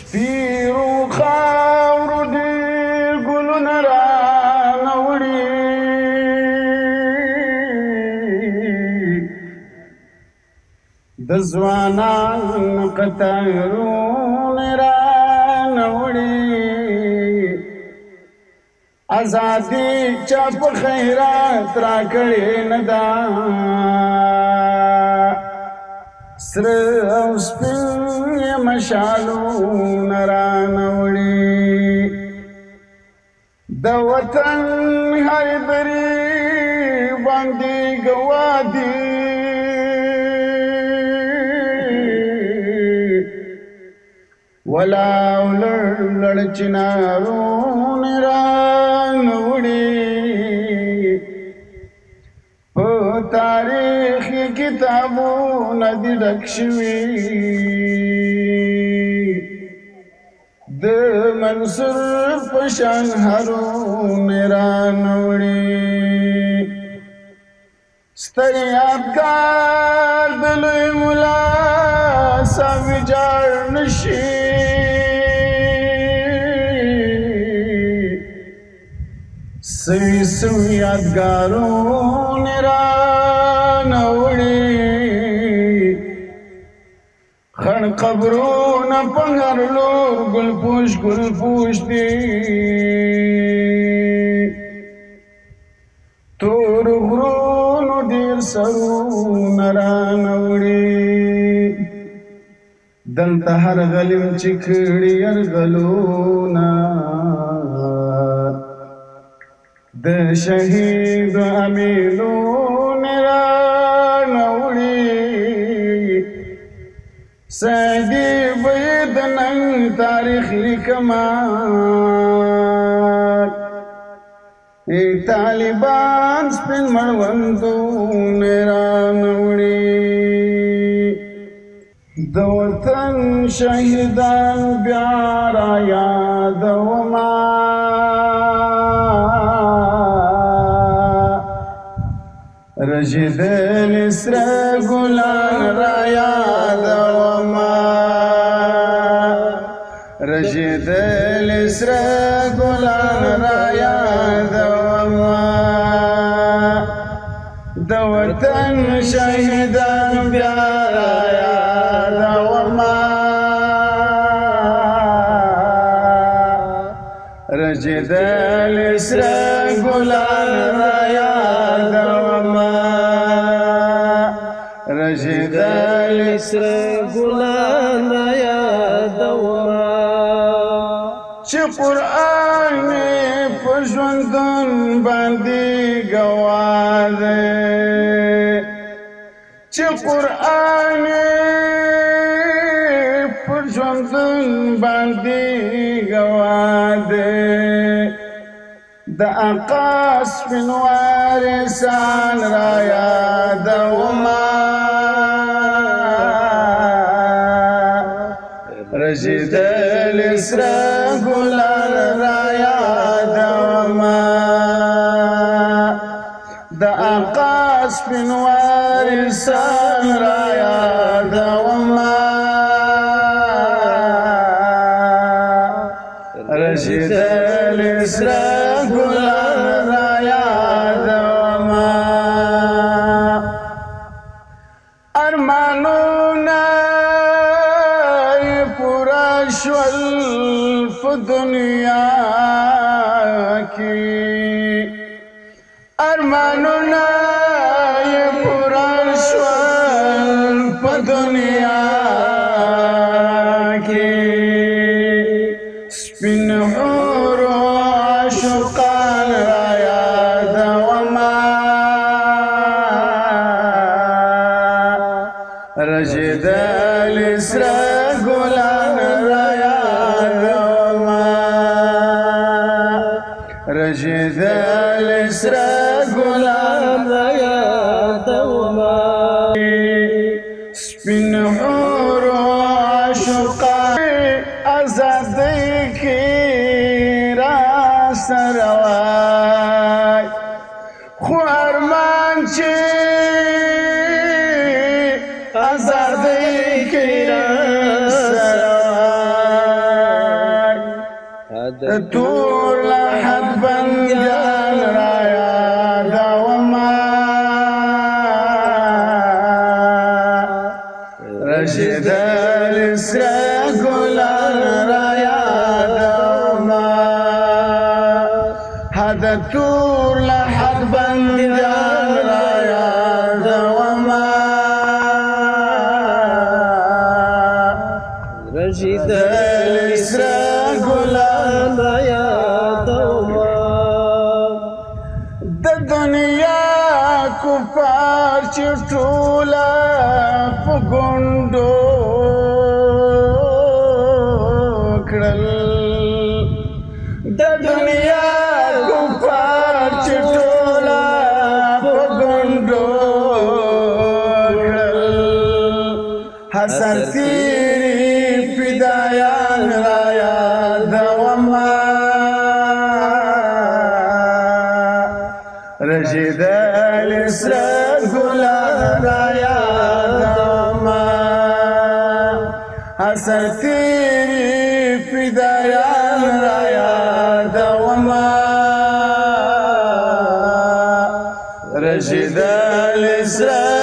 سپیرو خاورو ډېر ګلونه رانه وړي د ځوانانو قطارونه رانه وړي ازادي چا په خیرات راکړې نه ده سره او سپین یې مشالونه رانه وړي د وطن هر درې باندې ګوا دي ولاو لړ چنارونه رانه وړي په تاریخ کتابونه دي ډک شوي د منصور په شان هرونه رانه وړي ستر یادګار د لوی ملا صاحب ویجاړ نشي سوي یادګارونه رانه وړي خړ قبرونه په هر لور ګل پوش دي تور غرونو ډېر سرونه رانه وړي دلته هر غلیم چې کړي یرغلونه د شهید امینونه رانه وړي سعدي به د نن تاریخ لیکما طالبان سپین مړوندونه رانه وړي د وطن شهیدان بیا را یادوما رژیدل سره ګلان را یادوما رژیدل سره ګلان را یادوما د وطن شهیدان بیا را یادوما رژیدل سره ګلان را یادوما رژیدل سره ګلان را یادوما چې قرآن مې په ژوندون باندې ګواه دی چې قرآن مې په ژوندون باندې ګواه دی د آقا سپین وارثان را یادوما رژیدل سره ګلان را یادوما د آقا سپین وارثان را یادوما رژیدل سره ګلان را یادوما ارمانونه پورا شول په دنیا کې ارمانونه پورا شول په دنیا کې سپین حور عاشقان را یادوما رژیدل سره ګلان را یادوما رژیدل سره ګلان را یادوما سپین حور عاشقان ازادۍ کې را سره وای خو ارمان چې ازادۍ کې را سره تور لحد بندیان را یادوما رشید الاسره گلان را یادوما حد تور لحد بندیان را یادوما رشید الاسره گلان را یادوما د دنیا کفار چې ټوله په ګونډو کړل د دنیا کفار چې ټوله په ګونډو کړل حسن تیری فدایان را یادوما رشید الاسره گلان را یادوما حسن تیری فدایان را یادوما رشید الاسره